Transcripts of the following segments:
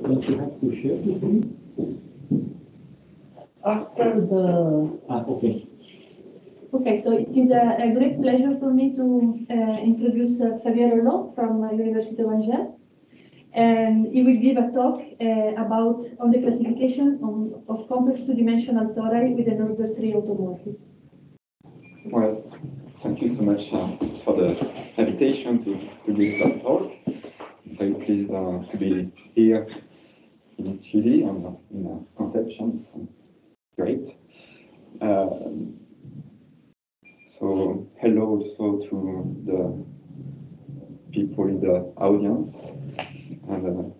But you have to share the screen? After the... Okay. Okay, so it is a great pleasure for me to introduce Xavier Roulleau from University of Angers. And he will give a talk on the classification of complex two-dimensional tori with an order 3 automorphism. Well, thank you so much for the invitation to give that talk. I'm very pleased to be here in Chile and in Conception. It's great. So hello also to the people in the audience. And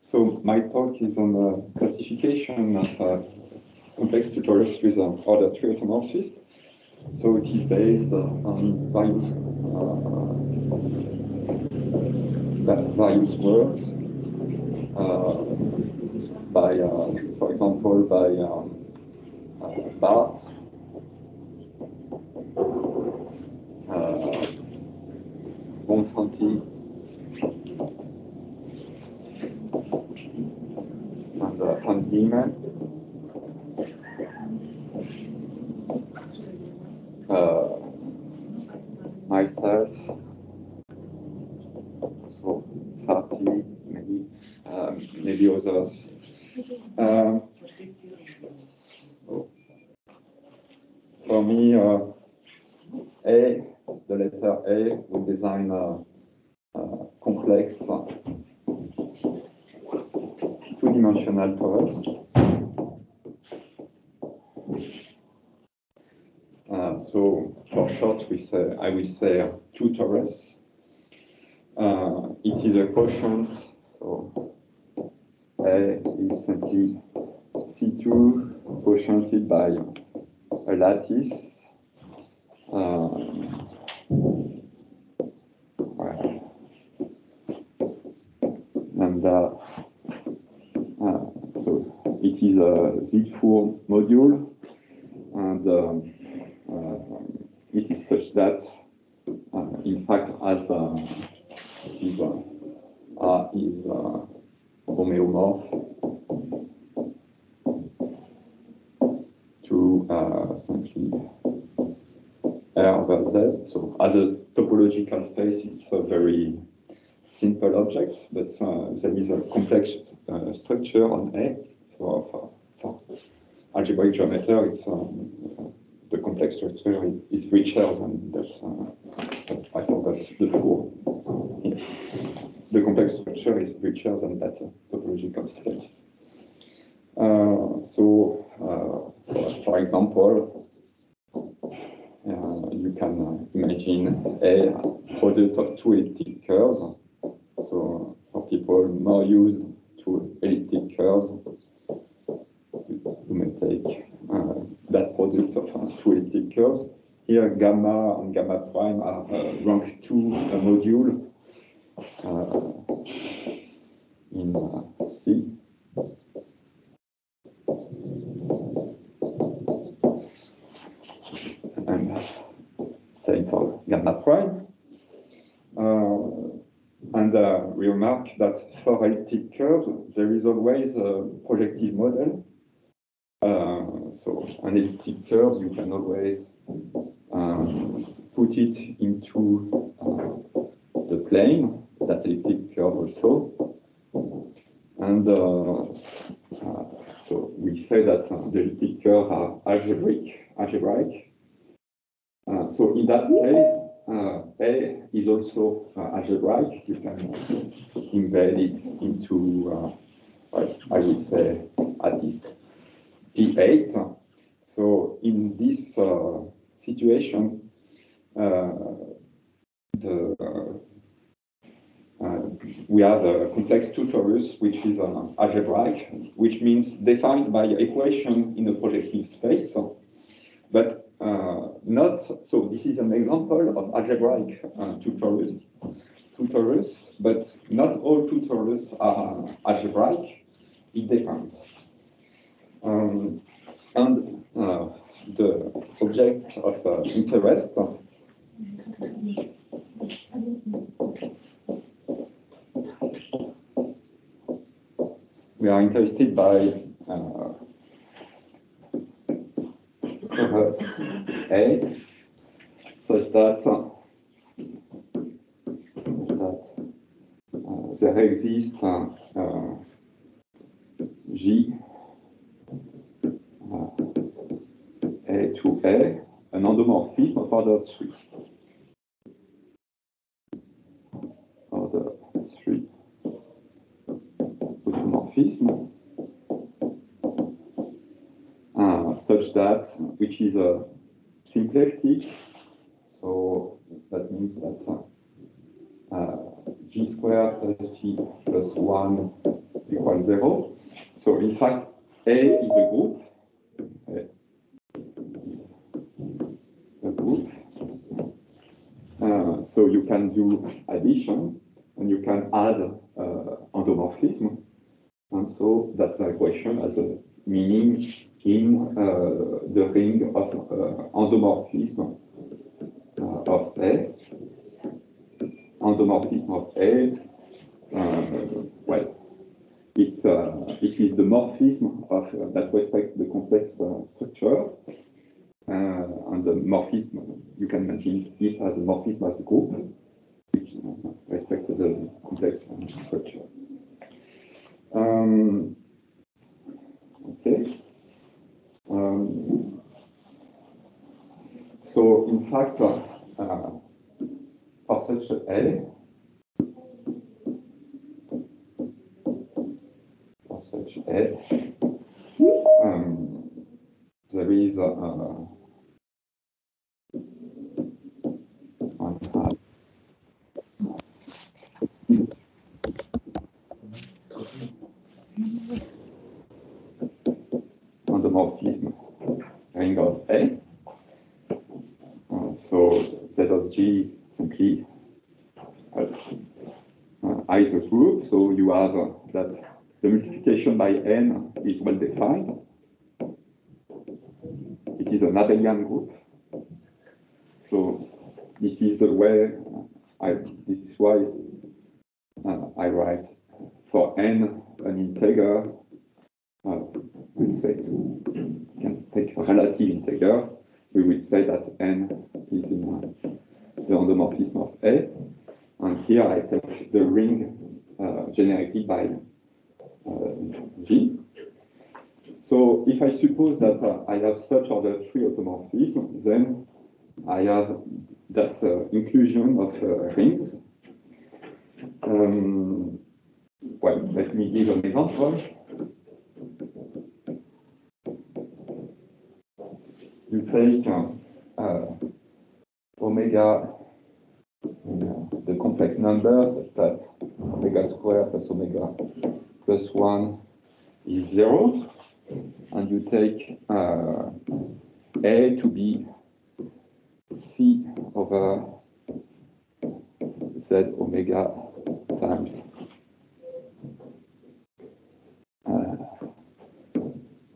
so my talk is on the classification of complex tutorials with order 3 automorphism. So it is based on various works by, for example, by Barth, Bonfanti, and Geemen. Myself, so Sarti, maybe others. For me, the letter A will design a complex two-dimensional torus. So for short, I will say two torus. It is a quotient, so A is simply C2 quotiented by a lattice. So it is a Z4 module, and it is such that, in fact, as is homeomorph to simply R over Z. So as a topological space, it's a very simple object, but there is a complex structure on A. So for algebraic geometry, it's the complex structure is richer than that. I forgot the four. Yeah. The complex structure is richer than that topological space. For example, you can imagine a product of two elliptic curves. So for people more used to elliptic curves, you may take that product of two elliptic curves. Here, gamma and gamma prime are rank 2 module in C. And same for gamma prime. And we remark that for elliptic curves, there is always a projective model. So an elliptic curve, you can always put it into the plane, that elliptic curve also. And so we say that the elliptic curves are algebraic. So in that case, A is also algebraic. You can embed it into, I would say, at least P8. So in this situation, we have a complex two torus, which is algebraic, which means defined by equation in a projective space, but not. So this is an example of algebraic two torus, but not all two torus are algebraic. It depends. And the object of interest we are interested by torus A, such that there exists G A to A, an endomorphism of order 3. Order 3 automorphism, such that, which is a symplectic, so that means that G squared plus G plus 1 equals 0. So in fact, A is a group. So you can do addition and you can add endomorphism. And so that equation has a meaning in the ring of endomorphism of A. Endomorphism of A, well, it is the morphism of that respects the complex structure. And the morphism, you can imagine it as a morphism as a group, which respects the complex structure. Okay. So, in fact, for such A, there is endomorphism ring of A. So Z of G is simply I is a group, so you have that the multiplication by N is well defined. It is an abelian group. So this is the way this is why I write for N an integer. We'll say you can take a relative integer. We will say that N is in the endomorphism of A. And here I take the ring generated by G. So if I suppose that I have such order 3 automorphism, then I have that inclusion of rings. Well, let me give an example. You take omega, the complex numbers, that omega squared plus omega plus 1 is 0, and you take A to be C over Z omega times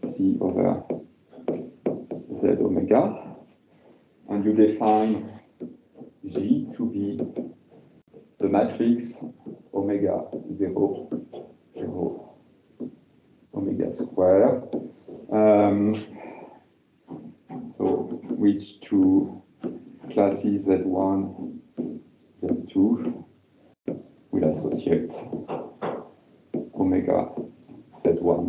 C over Z omega, and you define G to be the matrix omega 0, 0, omega square. So which two classes Z1, Z2 will associate omega Z1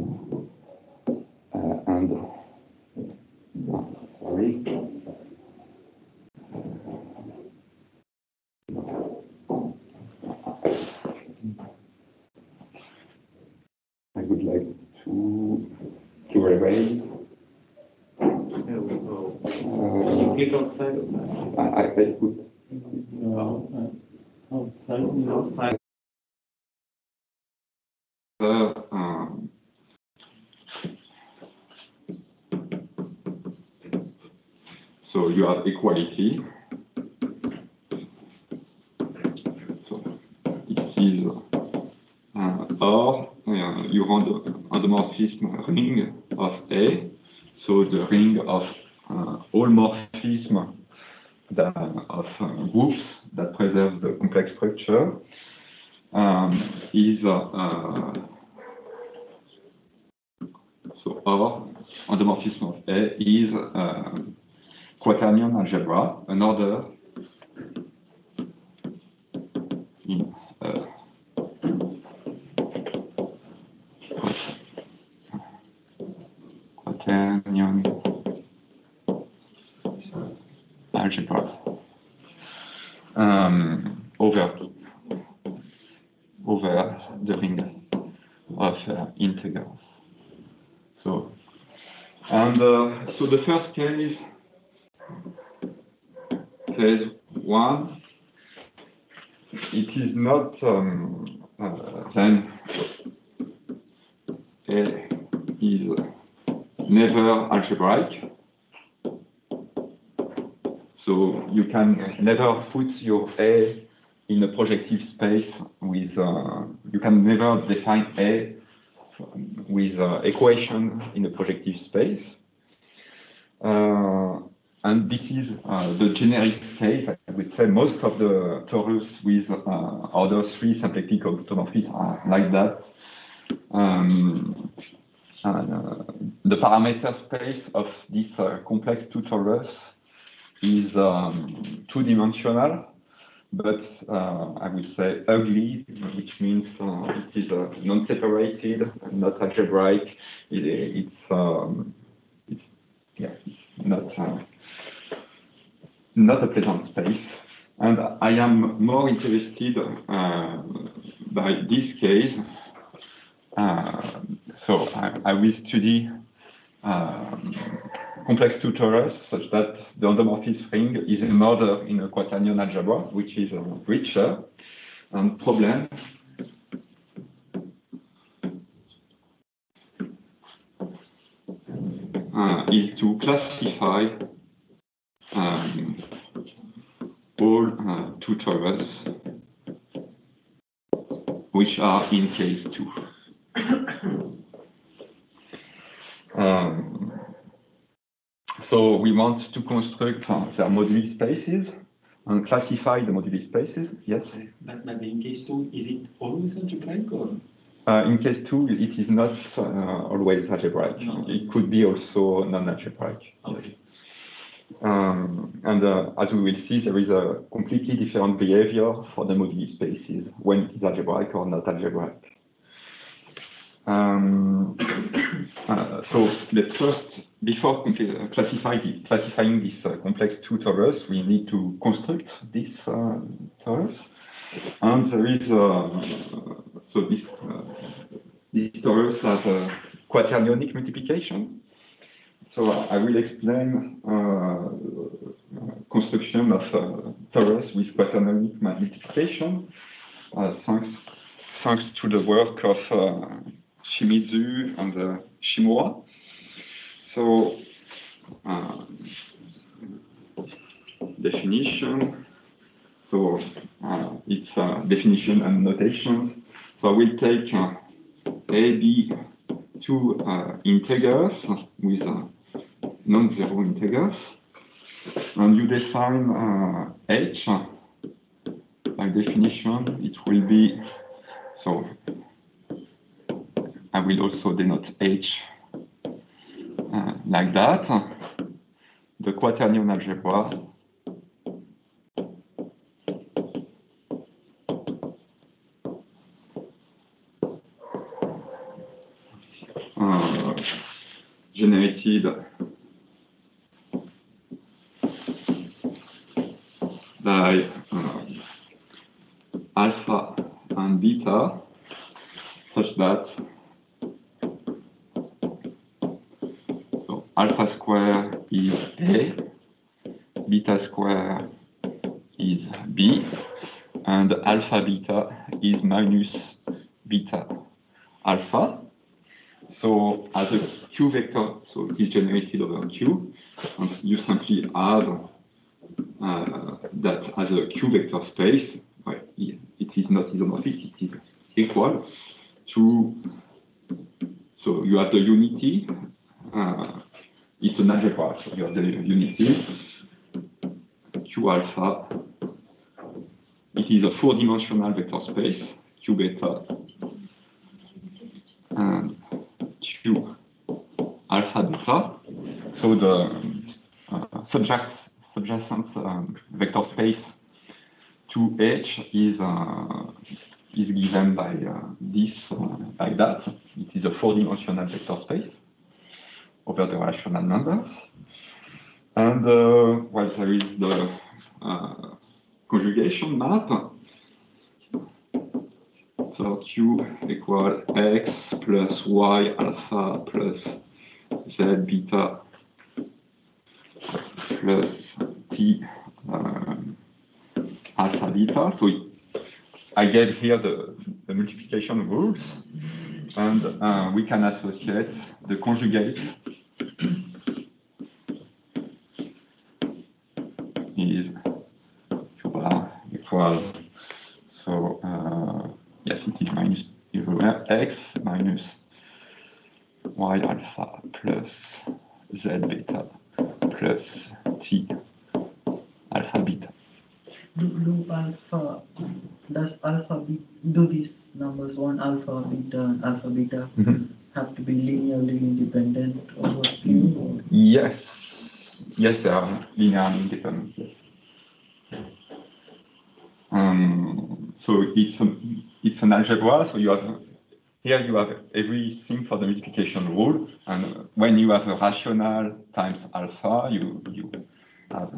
and sorry. I would like to erase. Click outside of that. I put outside. So you have equality. So it is or you run the endomorphism ring of A. So the ring of all morphism of groups that preserve the complex structure is So our endomorphism of A is quaternion algebra, an order in quaternion algebra over the ring of integrals. So, and so the first case 1, it is not then A is never algebraic. So you can never put your A in a projective space with, you can never define A with equation in a projective space. And this is the generic case. I would say most of the torus with order 3 symplectic automorphism are like that. The parameter space of this complex 2 torus is 2-dimensional, but I would say ugly, which means it is non-separated, not algebraic. It's not a pleasant space. And I am more interested by this case. So I will study complex 2 torus such that the endomorphism ring is an order in a quaternion algebra, which is richer. And problem is to classify all 2 torus which are in case 2. So we want to construct their moduli spaces and classify the moduli spaces. Yes? But in case 2, is it always algebraic or? In case 2, it is not always algebraic. No. It could be also non-algebraic. Okay. Yes. And as we will see, there is a completely different behavior for the moduli spaces when it is algebraic or not algebraic. So let's first, before classifying this complex 2 torus, we need to construct this torus. And there is so this torus has a quaternionic multiplication. So I will explain construction of torus with quaternionic multiplication, thanks to the work of Shimizu and Shimura. So definition. So it's definition and notations. So I will take A, B, 2 integers with non-zero integers, and you define H. By definition, it will be, so I will also denote H like that. The quaternion algebra generated by alpha and beta, such that so alpha square is A, beta square is B, and alpha beta is minus beta alpha. So as a Q vector, so it is generated over Q, and you simply add that as a Q vector space. Well, it is not isomorphic, it is equal to, so you have the unity, it's an algebra, so you have the unity, Q alpha, it is a 4-dimensional vector space, Q beta, and Q alpha beta. So the subjacent vector space to H is given by this, by that. It is a four-dimensional vector space over the rational numbers. And well, there is the conjugation map. So Q equal X plus Y alpha plus Z beta plus T alpha beta. So I gave here the multiplication rules, and we can associate the conjugate is Q bar equal, so yes, it is minus everywhere, X minus Y alpha plus Z beta plus T alpha beta. Does alpha do these numbers one alpha beta and alpha beta have to be linearly independent over Q? Yes, yes, they are linearly independent. Yes. So it's an algebra. So you have here you have everything for the multiplication rule, and when you have a rational times alpha, you have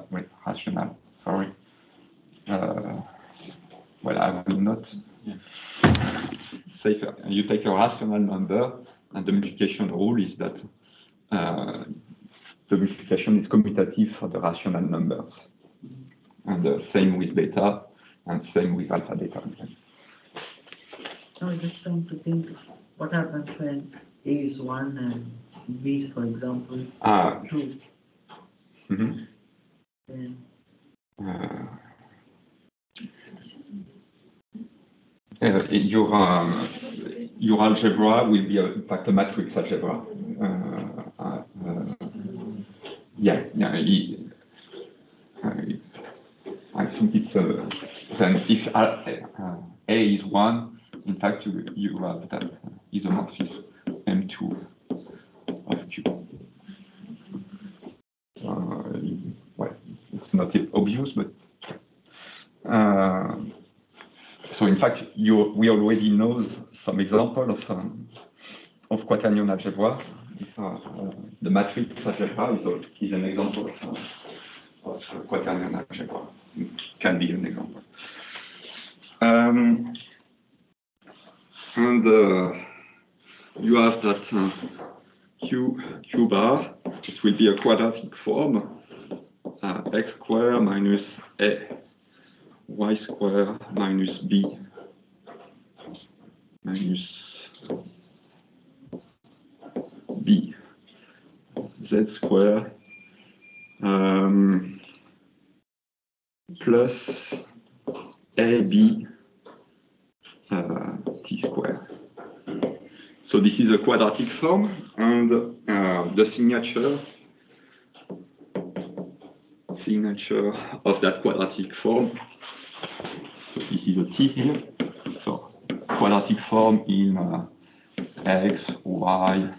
wait, rational. Sorry. Well, I will not say you take a rational number, and the multiplication rule is that the multiplication is commutative for the rational numbers, and same with beta, and same with alpha beta. I was just trying to think what happens when A is 1 and B is, for example, 2. Then your algebra will be in fact a matrix algebra. I think it's then if A is 1, in fact you have that isomorphism M2 of Q. Well, it's not obvious, but so in fact we already know some example of quaternion algebra. The matrix algebra is an example of quaternion algebra. Can be an example. And you have that Q bar. It will be a quadratic form, x squared minus a y squared minus b minus b z squared plus ab t squared. So this is a quadratic form, and the signature of that quadratic form. So this is a T here. So quadratic form in X, Y,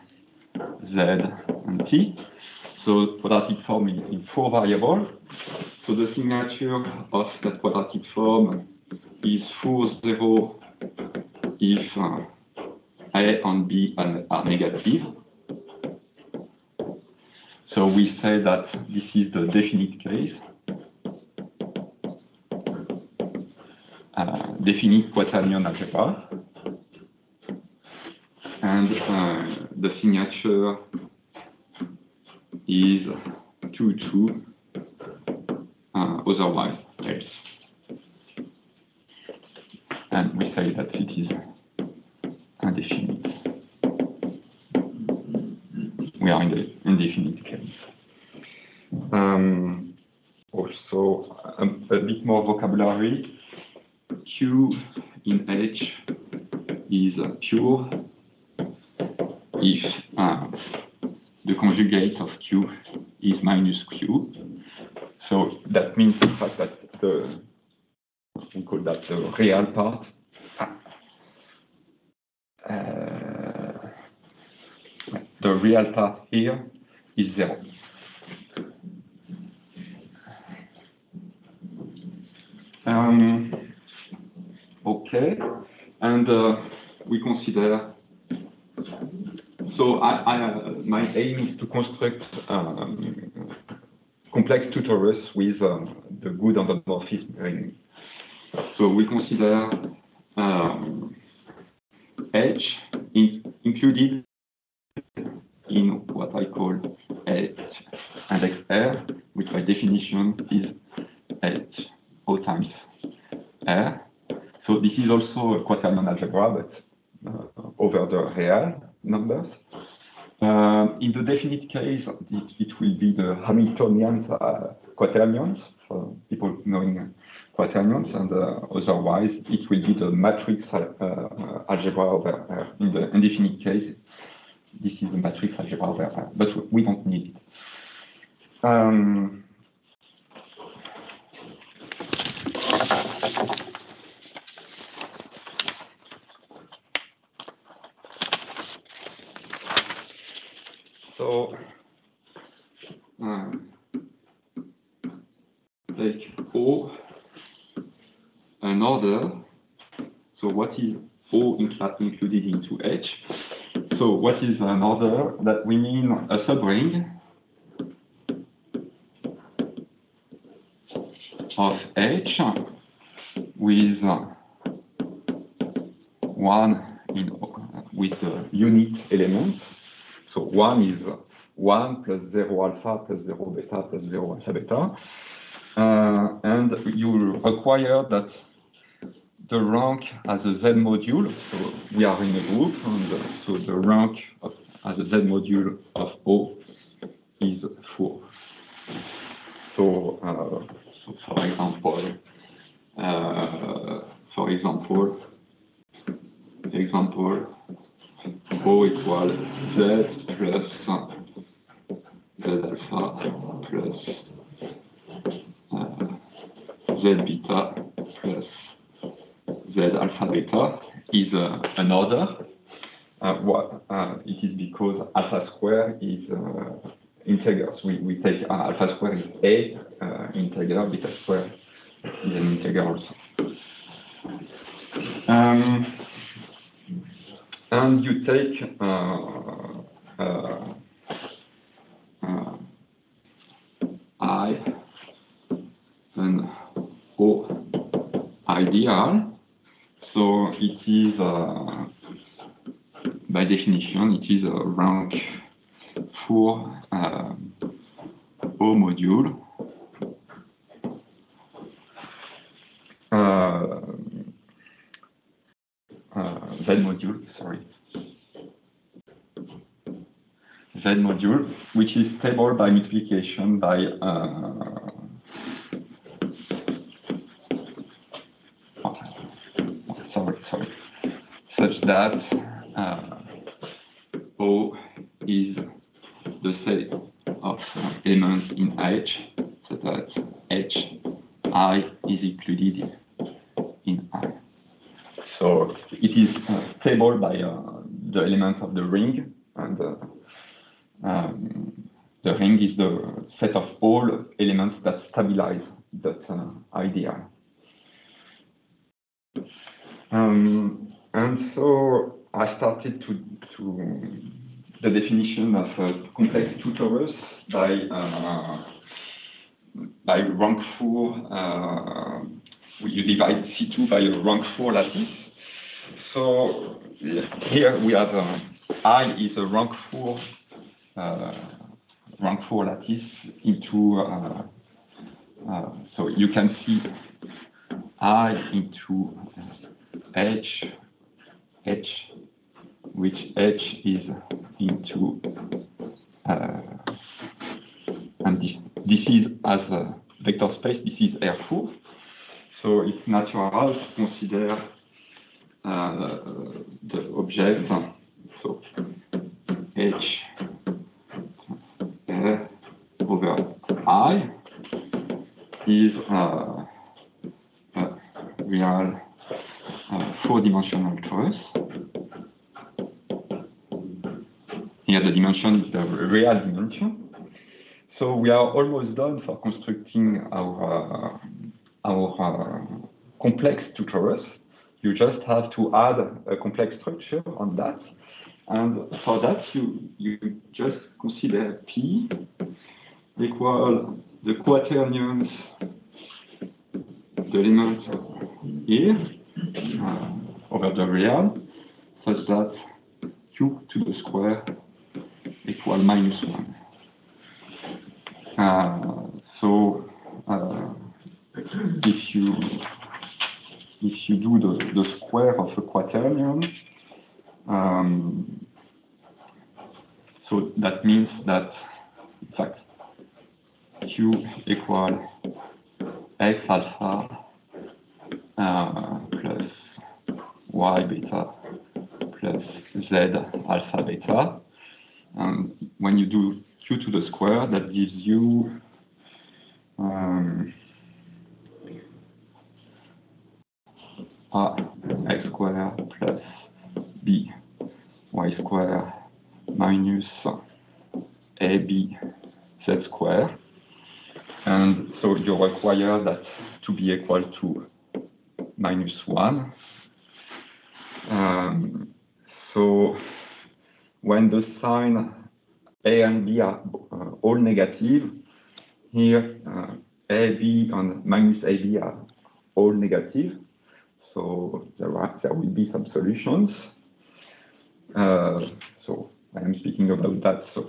Z, and T. So quadratic form in 4 variables. So the signature of that quadratic form is 4, 0 if A and B are negative. So we say that this is the definite case. Definite quaternion algebra. And the signature is 2, 2, otherwise else. And we say that it is indefinite. We are in the indefinite case. Also, a bit more vocabulary. Q in H is pure if the conjugate of Q is minus Q. So that means, in fact, that we call that the real part. The the real part here is 0. Okay, and we consider. So my aim is to construct complex two torus with the good endomorphism ring. So we consider H included in what I call H index R, which by definition is H O times R. So this is also a quaternion algebra, but over the real numbers. In the definite case, it will be the Hamiltonian quaternions, for people knowing quaternions, and otherwise it will be the matrix algebra over R. In the indefinite case, this is the matrix algebra over R, but we don't need it. So, take O, an order. So what is O included into H? So what is an order? That we mean a subring of H with with the unit elements. So 1 is 1 plus 0 alpha plus 0 beta plus 0 alpha beta. And you require that the rank as a Z module, so we are in a group, and so the rank as a Z module of O is 4. So, for example, O equal Z plus Z alpha plus Z beta plus Z alpha beta is an order. It is because alpha square is integers. We take alpha square is a integer, beta square is an integer also. And you take I and O ideal. So it is, by definition, it is a rank 4 O module. Z module, sorry. Z module, which is stable by multiplication by such that O is the set of elements in H, so that H I is included in I. So it is stable by the element of the ring, and the ring is the set of all elements that stabilize that idea. And so I started to the definition of complex two torus by rank 4. You divide C2 by a rank 4 lattice. So here we have I is a rank 4 lattice into. So you can see I into H, which H is into, and this is as a vector space. This is R4. So it's natural to consider the object, so H R over I is a real 4-dimensional torus. Here the dimension is the real dimension. So we are almost done for constructing our complex to torus. You just have to add a complex structure on that. And for that, you just consider P equal the quaternions, the element here, over the real, such that Q to the square equal -1. If you do the square of a quaternion, so that means that, in fact, Q equal X alpha plus Y beta plus Z alpha beta. And when you do Q to the square, that gives you X square plus B Y square minus AB Z square. And so you require that to be equal to -1. So when the sign A and B are all negative, here AB and -AB are all negative. So there will be some solutions. So I am speaking about that. So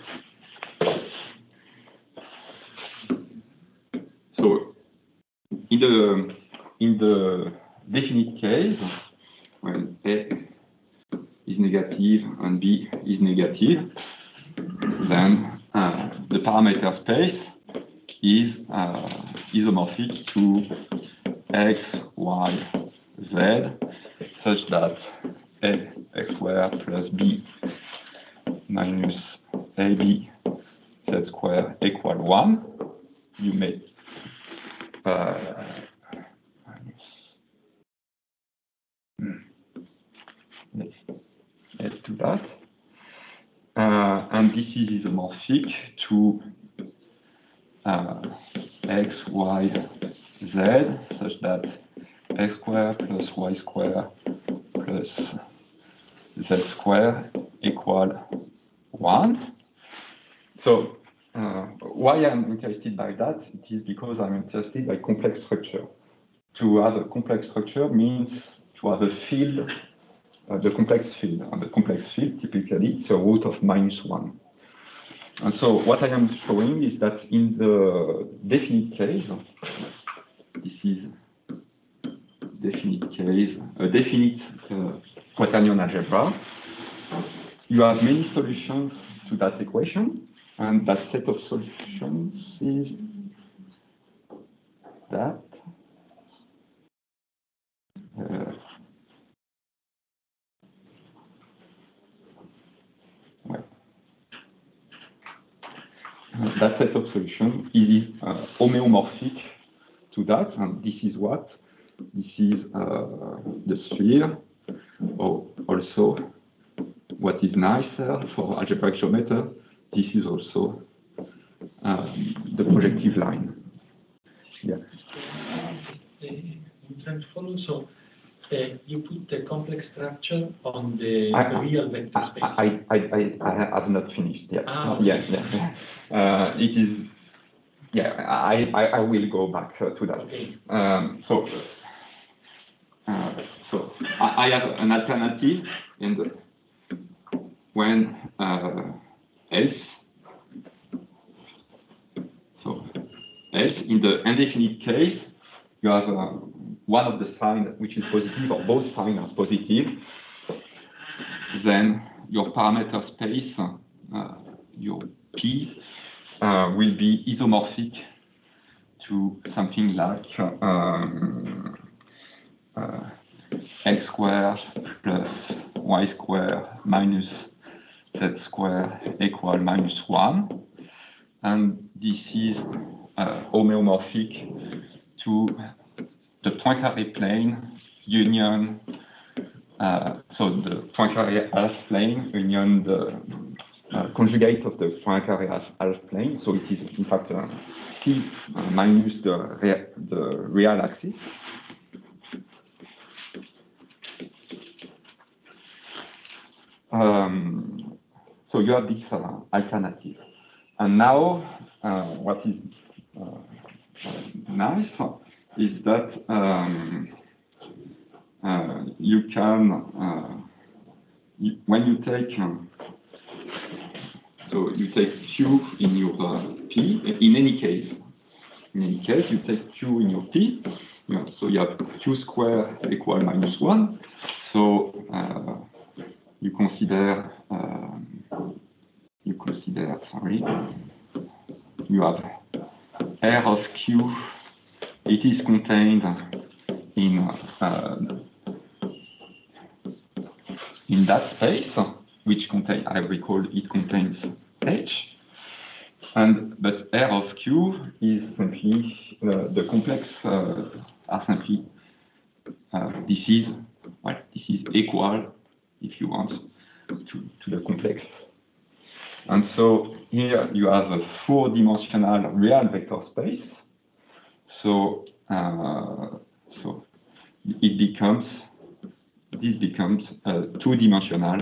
in the definite case, when A is negative and B is negative, then the parameter space is isomorphic to X, Y, Z, such that A X square plus B minus AB Z square equal 1. You may let's do that. And this is isomorphic to X, Y, Z, such that X square plus Y square plus Z square equal 1. So why I'm interested by that? It is because I'm interested by complex structure. To have a complex structure means to have a field, the complex field. And the complex field, typically, it's a root of -1. And so what I am showing is that in the definite case, this is definite case, a definite quaternion algebra, you have many solutions to that equation. And that set of solutions is that. That set of solutions is homeomorphic to that, and this is what? This is the sphere. Also, what is nicer for algebraic geometry, this is also the projective line. Yeah. I'm trying to follow. So you put the complex structure on the real vector space. I have not finished yet. Ah, yeah. It is. Yeah, I will go back to that. Okay. So I have an alternative, and when else. So else in the indefinite case, you have one of the signs which is positive, or both signs are positive. Then your parameter space, your P, will be isomorphic to something like X square plus Y square minus Z square equal -1. And this is homeomorphic to the Poincaré plane union, so the Poincaré half plane union the conjugate of the Poincare half plane. So it is in fact C minus the real axis. So you have this alternative. And now what is nice is that you can, when you take, so you take Q in your P, in any case, you take Q in your P, so you have Q square equal minus 1. So you consider, sorry, you have R of Q, it is contained in that space, which contain, I recall it contains H, but R of Q is simply, the complex are simply, this is equal, if you want, to the complex. And so here you have a 4-dimensional real vector space. So so it becomes, this becomes a 2-dimensional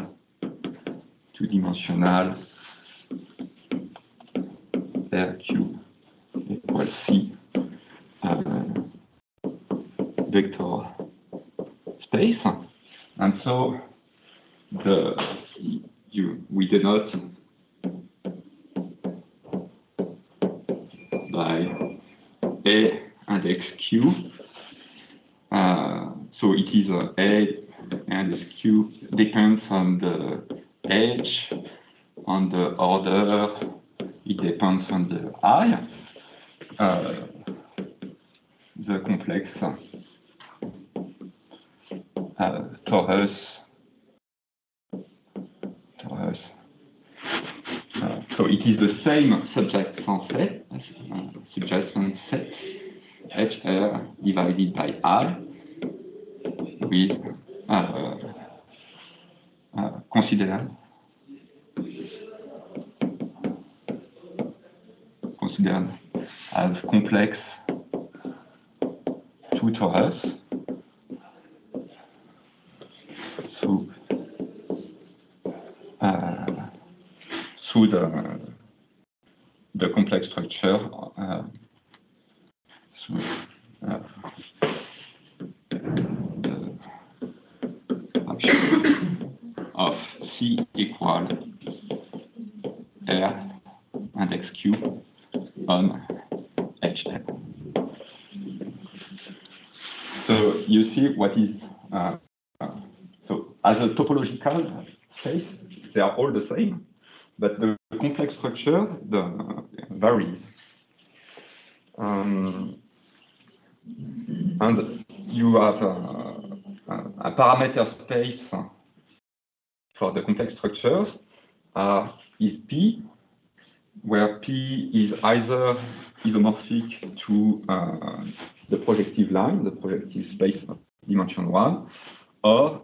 RQ equals C vector space. And so we denote by A and XQ. So it is A and XQ depends on the H, on the order, it depends on the I, the complex torus. So it is the same subjacent set, HR divided by I with considered as complex 2 torus through the complex structure of C equal R and XQ on HL. So you see what is, so as a topological space, they are all the same, but the complex structure varies. And you have a parameter space for the complex structures is P, where P is either isomorphic to the projective line, the projective space of dimension 1, or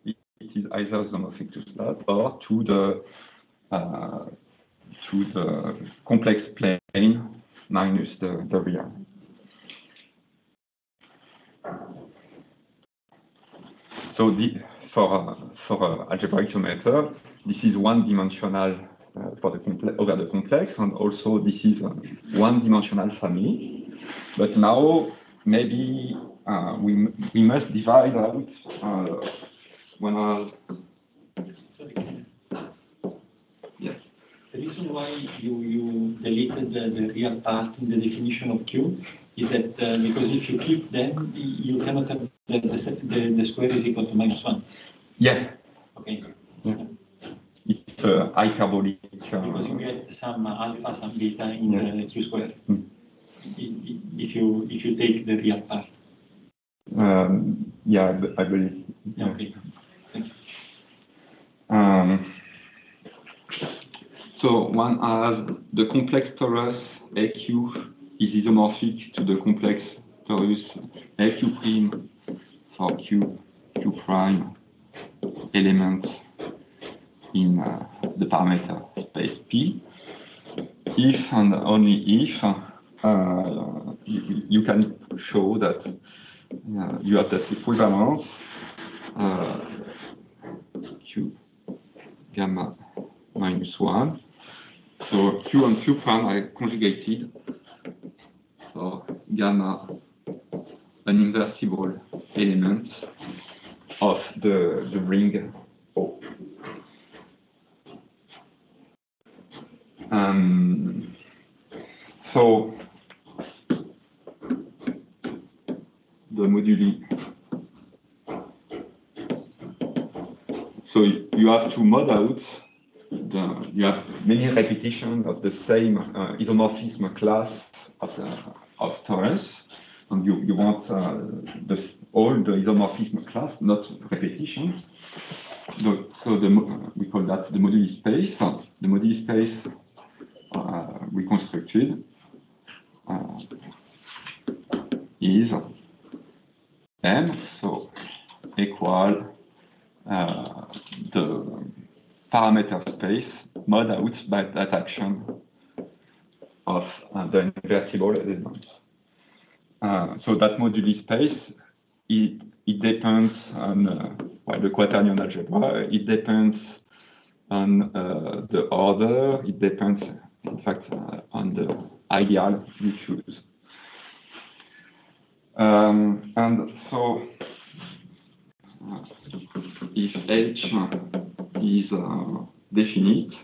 it is either isomorphic to that or to the complex plane minus the real. So for algebraic geometry, this is 1-dimensional for the over the complex, and also this is a 1-dimensional family. But now maybe we must divide out Sorry. Yes. The reason why you deleted the real part in the definition of Q is that because if you keep them, you cannot have the square is equal to -1. Yeah. Okay. Yeah. It's hyperbolic. Because you get some alpha, some beta in the Q square. If you take the real part. Yeah, I believe. Yeah. Okay. Thank you. So one has the complex torus AQ is isomorphic to the complex torus AQ prime for Q prime element in the parameter space P, if and only if you can show that you have that equivalence Q gamma minus 1. So Q and Q prime are conjugated for gamma, an inversible element of the ring O. So the moduli. So you have to mod out. You have many repetitions of the same isomorphism class of torus, and you want all the isomorphism class, not repetitions. So we call that the moduli space. The moduli space reconstructed is M, so equal the parameter space mod out by that action of the invertible element. So that moduli space, it depends on the quaternion algebra, it depends on the order, it depends, in fact, on the ideal you choose. And so, if H is definite,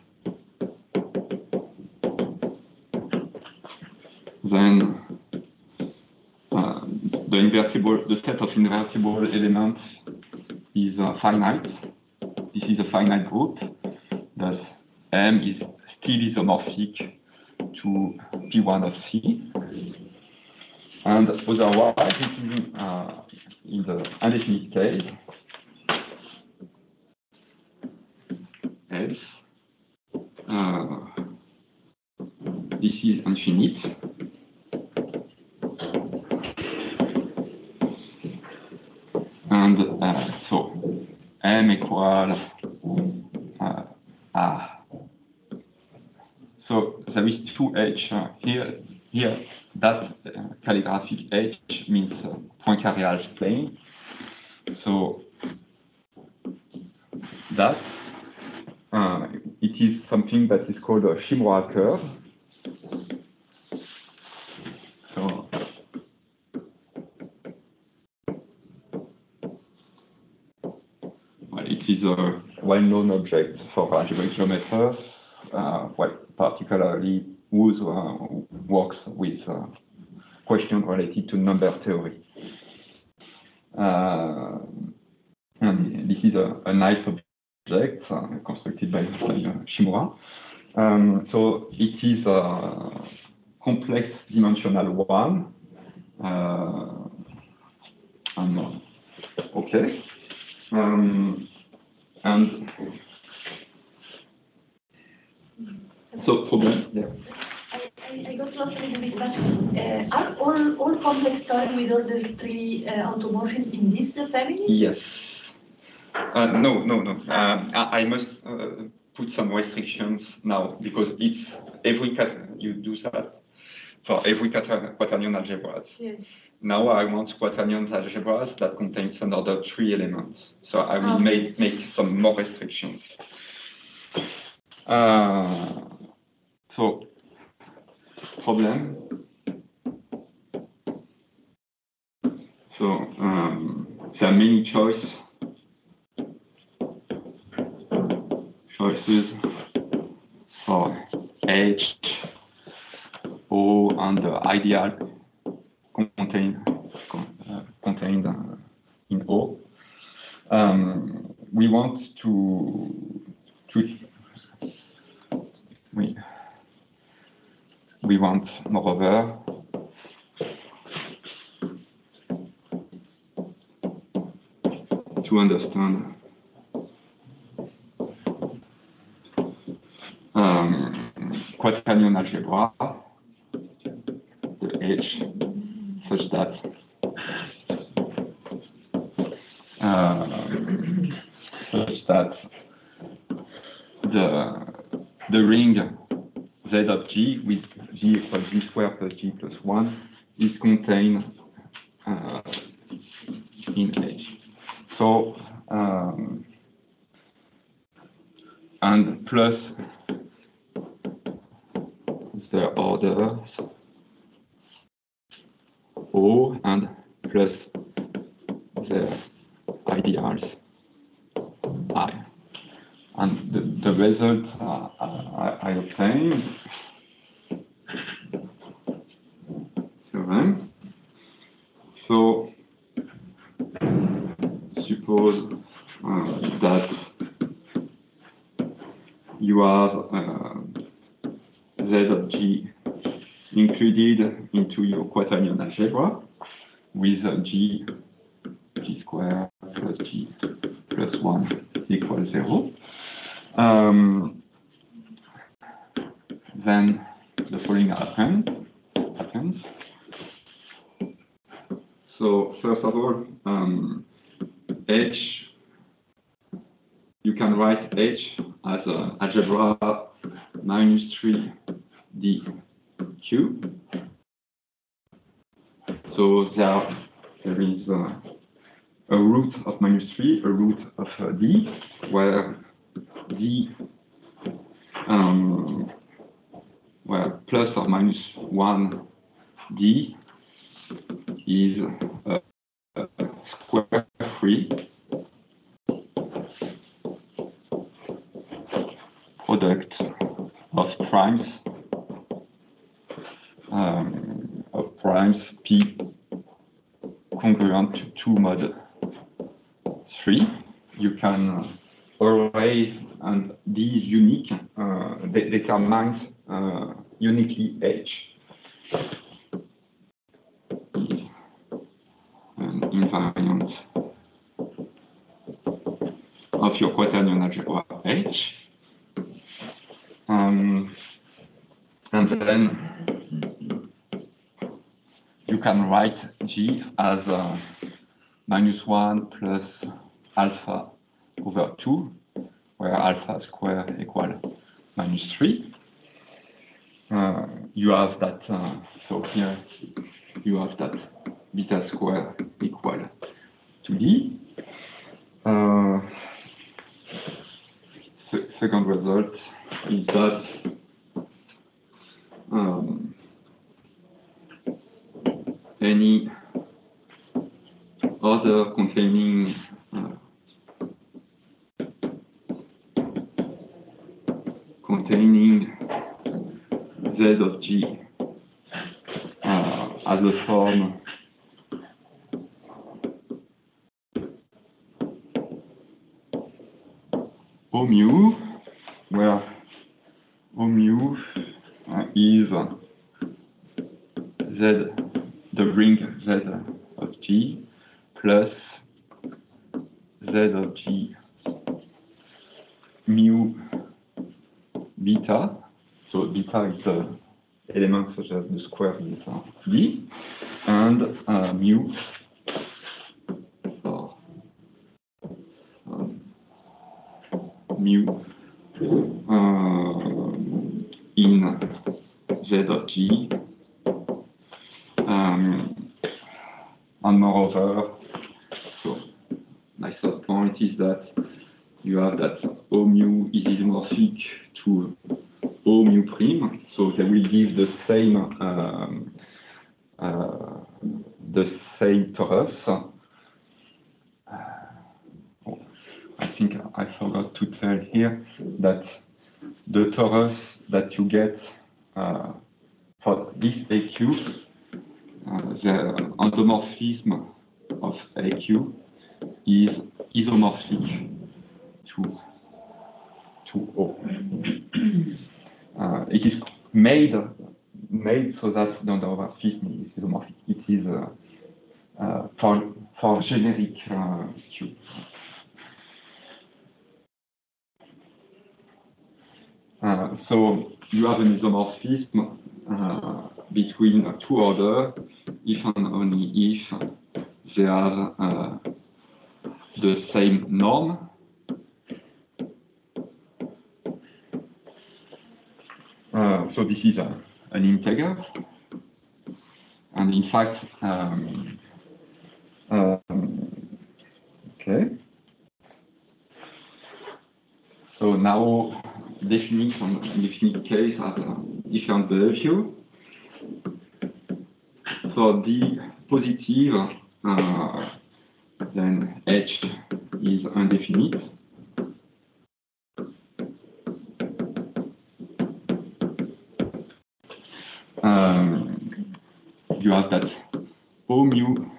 then the set of invertible elements is finite. This is a finite group. Thus, M is still isomorphic to P1 of C. And otherwise, it is in the indefinite case, else, this is infinite. And so M equal R. So there is two H here. Here, that calligraphic H means Poincaré plane. So that it is something that is called a Shimura curve. So it is a well-known object for algebraic geometers, particularly whose works with questions related to number theory. And this is a nice object constructed by Shimura. So it is a complex dimensional one. Okay. And so problem. Yeah. I got lost a little bit, but are all complex Tori with order 3 automorphisms in this family? Yes. No. I must put some restrictions now because it's you do that for every quaternion algebras. Yes. Now I want quaternion algebras that contains an order 3 element. So I will make some more restrictions. So problem. So there are many choices for H, O, and the ideal contained in O. We want we want, moreover, to understand quaternion algebra, the H, such that the ring Z of G with G equals G squared plus G plus 1 is contained in H. So, and plus the orders O and plus the ideals I. And the result I obtained theorem. So suppose that you have Z of G included into your quaternion algebra with G squared plus G plus 1 equals 0. Then the following happens. So first of all, H, you can write H as an algebra minus 3dq. So there is a root of minus 3, a root of d, where d, where plus or minus 1 d is square free product of primes p congruent to 2 mod 3. You can always, and D is unique, determines uniquely H is an invariant of your quaternion algebra H. And then you can write G as minus 1 plus alpha over 2, where alpha square equal minus 3. You have that, so here you have that beta square equal to D. Second result is that any order containing Z of G as a form O mu, where O mu is Z, the ring Z of G plus Z of G mu beta. So beta is the element such as the square is D, and mu for mu in Z of G. And moreover, so my third point is that you have that O mu is isomorphic to O mu prime, so they will give the same torus. I think I forgot to tell here that the torus that you get for this AQ, the endomorphism of AQ is isomorphic to O. It is made so that the endomorphism is isomorphic. It is for generic Q. So you have an isomorphism between two orders if and only if they have the same norm so this is an integer, and in fact, okay. So now, definite and indefinite case have a different behavior. For the positive, then H is indefinite. You have that O mu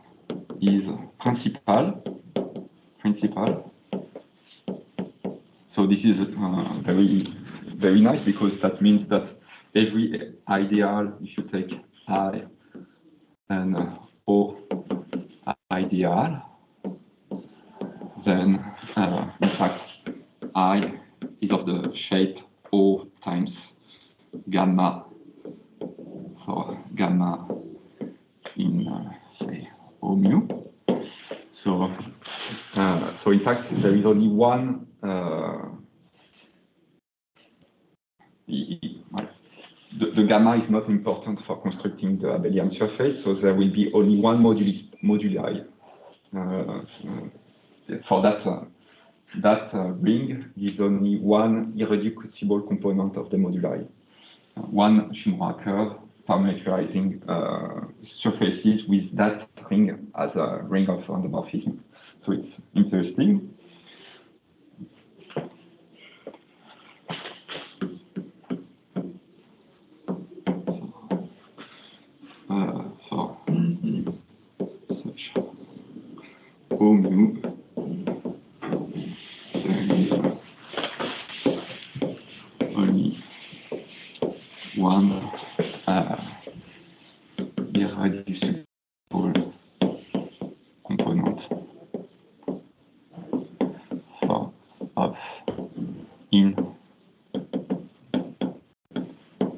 is principal. So this is very nice, because that means that every ideal, if you take I and O ideal, then in fact I is of the shape O times gamma, for gamma in say O mu. So so in fact there is only one the gamma is not important for constructing the abelian surface, so there will be only one moduli. For that ring gives only one irreducible component of the moduli. One Shimura curve parameterizing surfaces with that ring as a ring of endomorphism. So it's interesting. For such O mu, there is only one irreducible component of in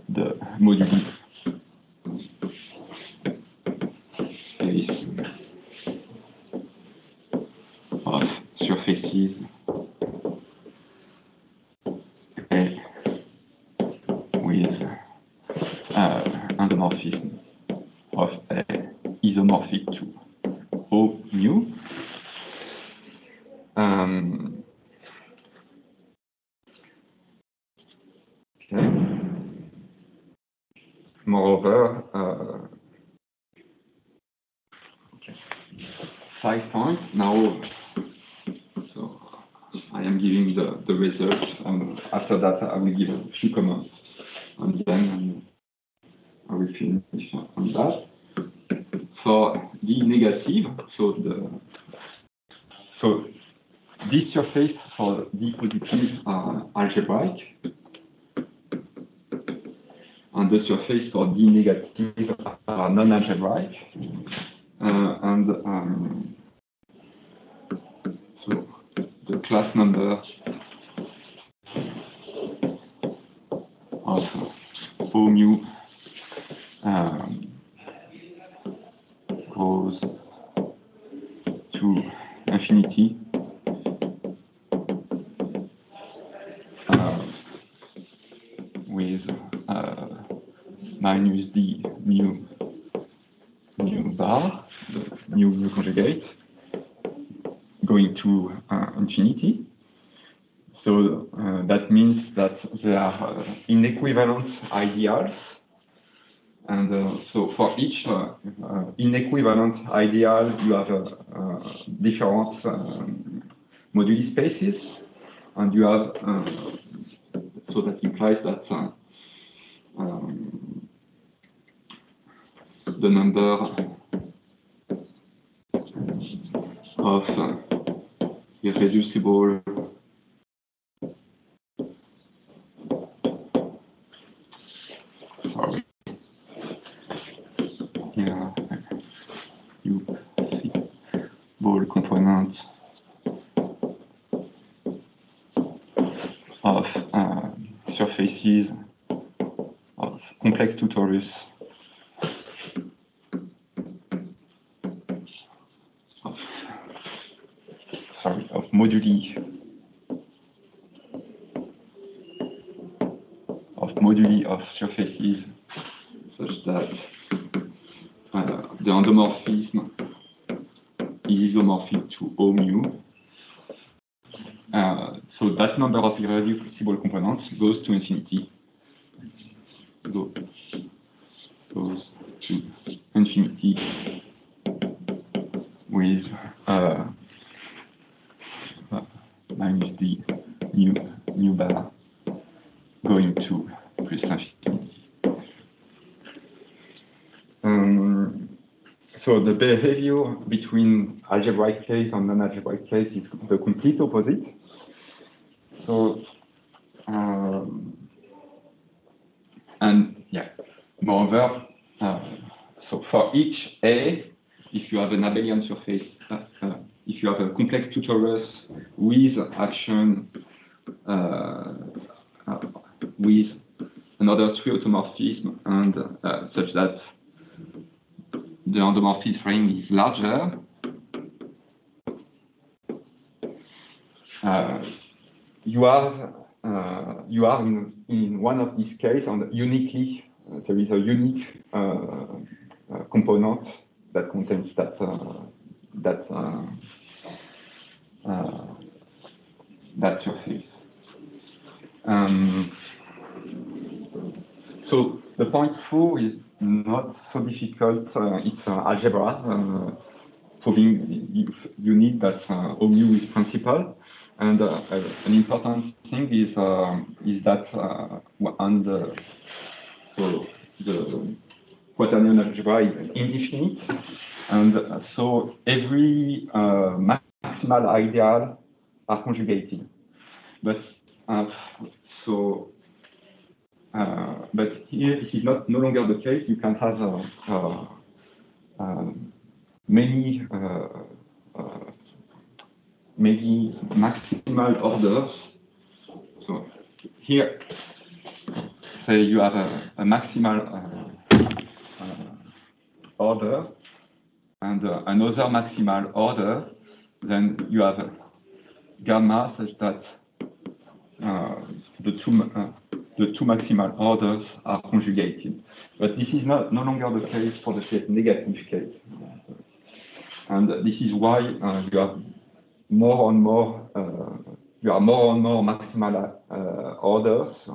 the moduli space of surfaces A with endomorphism of A isomorphic to O mu. Okay. Moreover, okay, 5 points now. So I am giving the results, and after that I will give a few comments on them, and I will finish on that. For the negative, so this surface for the positive are algebraic, and the surface for the negative are non-algebraic, so the class number of O mu goes to infinity with minus the mu bar, the mu conjugate, going to infinity. So that means that there are inequivalent ideals. And so for each inequivalent ideal, you have different moduli spaces, and you have, so that implies that the number of irreducible component of surfaces of complex two torus of moduli moduli of surfaces such that the endomorphism is isomorphic to O mu. So that number of irreducible components goes to infinity. Goes to infinity with minus d nu bar going to plus infinity. So the behavior between algebraic case and non-algebraic case is the complete opposite. So, and yeah, moreover, so for each A, if you have an abelian surface, if you have a complex two torus with action with another three automorphism and such that the endomorphism ring is larger, you are in one of these cases, and uniquely there is a unique component that contains that surface. So the point 4 is not so difficult. It's algebra, proving you need that O mu is principal, and an important thing is that so the quaternion algebra is indefinite, and so every maximal ideal are conjugated. But but here it is no longer the case. You can have many maximal orders. So here, say you have a maximal order and another maximal order, then you have gamma such that the two maximal orders are conjugated. But this is no longer the case for the negative case. And this is why you have more and more maximal orders.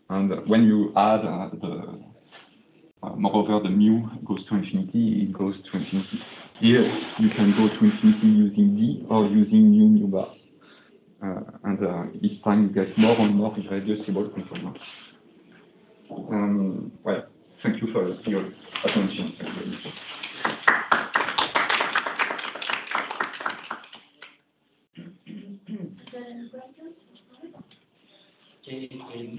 And when you add moreover, the mu goes to infinity, it goes to infinity. Here, you can go to infinity using D or using mu bar. And each time you get more and more irreducible components. Well, thank you for your attention. Any questions? Do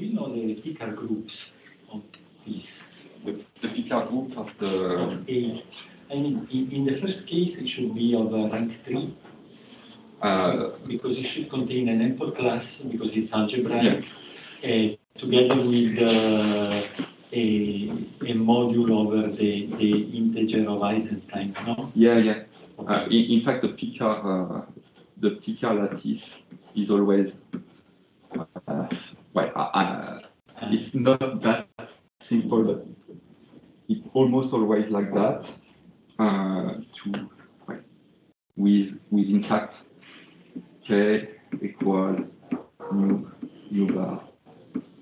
you know the Picard groups of these? The Picard group of the... I mean, in the first case, it should be of rank 3. Because it should contain an ample class, because it's algebraic, together with a module over the integer of Eisenstein, no? Yeah. In fact, the Picard lattice is always it's not that simple, but it's almost always like that. With in fact K equal mu bar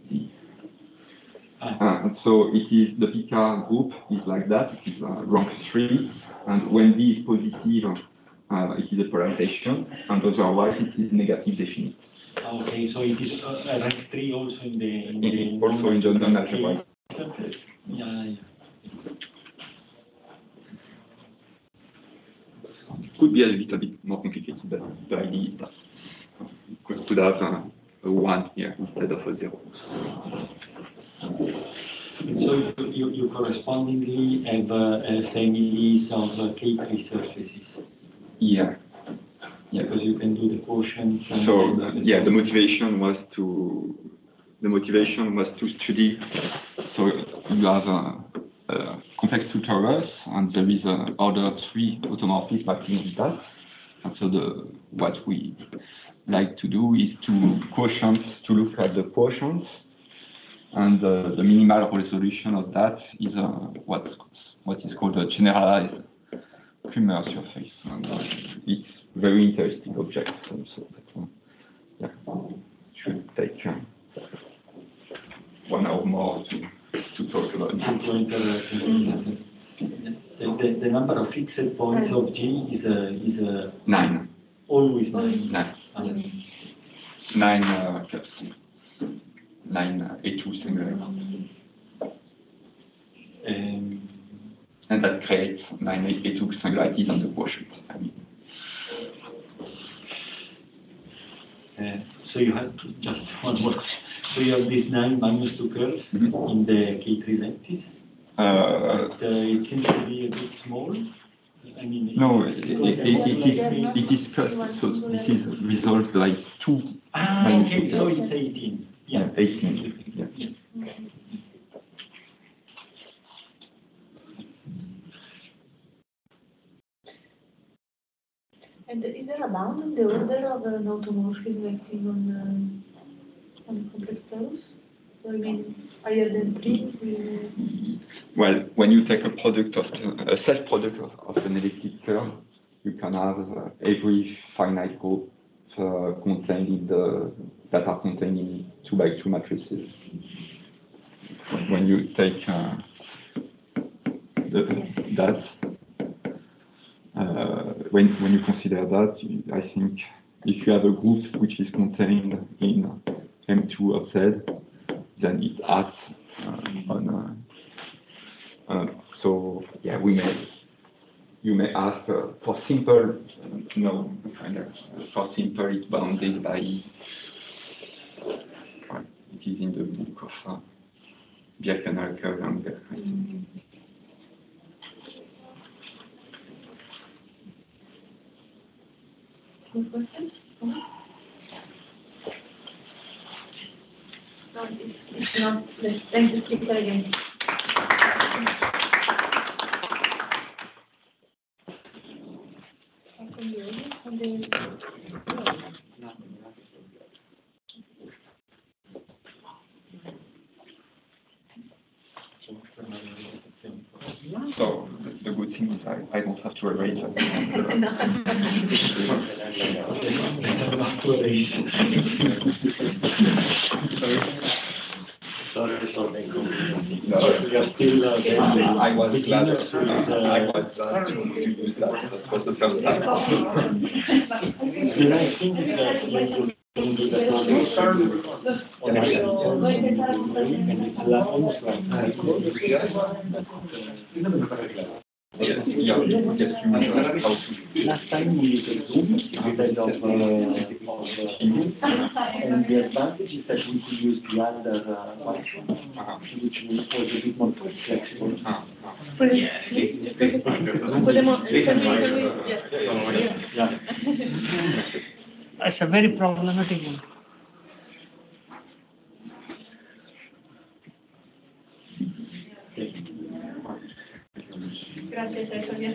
D. And so it is the Picard group is like that. It is rank 3, and when D is positive, it is a polarization, and otherwise it is negative definite. Okay, so it is rank 3 also in the non-algebraic. Yeah. Could be a little bit more complicated, but the idea is that we could have a 1 here instead of a 0. And so you correspondingly have families of K3 surfaces. Yeah. Because you can do the quotient. So the motivation was to study. So you have a complex two torus, and there is an order 3 automorphism acting with that. And so what we like to do is to look at the quotient And the minimal resolution of that is what is called a generalized Kummer surface. And it's very interesting object. So yeah, should take 1 hour more to talk about it. The number of fixed points of G is 9. Always 9. 9. 9 cups. 9 A2 singular. And that creates 9 A2 singularities on the quotient. I mean. So you have just one more. So you have these 9 minus 2 curves in the K3 lattice. It seems to be a bit small. I mean, no, it is cusp. So this is resolved like 2. Okay, so it's 18. Yeah, 18. Yeah. And is there a bound in the order of an automorphism acting on complex terms? So I mean, higher than 3? Well, when you take a product of a self-product of an elliptic curve, you can have every finite group contained in that are contained in 2 by 2 matrices. When you take that, when you consider that, I think if you have a group which is contained in M2 of Z, then it acts on. So yeah, you may ask for simple. No, for simple, it's bounded by. It is in the book of Birkenau Erlanger, I think. More questions? No, if not, let's thank the speaker again. So the good thing is I don't have to erase it. Not to erase. Sorry for the inconvenience. We are still I was glad to use that for the first time. The nice thing is that you can do that on and it's almost like Yes, how to. Last time we used Zoom instead of Teams, and the advantage is that we could use the other function, which was a bit more flexible. It's a very problematic one. Gracias, Xavier.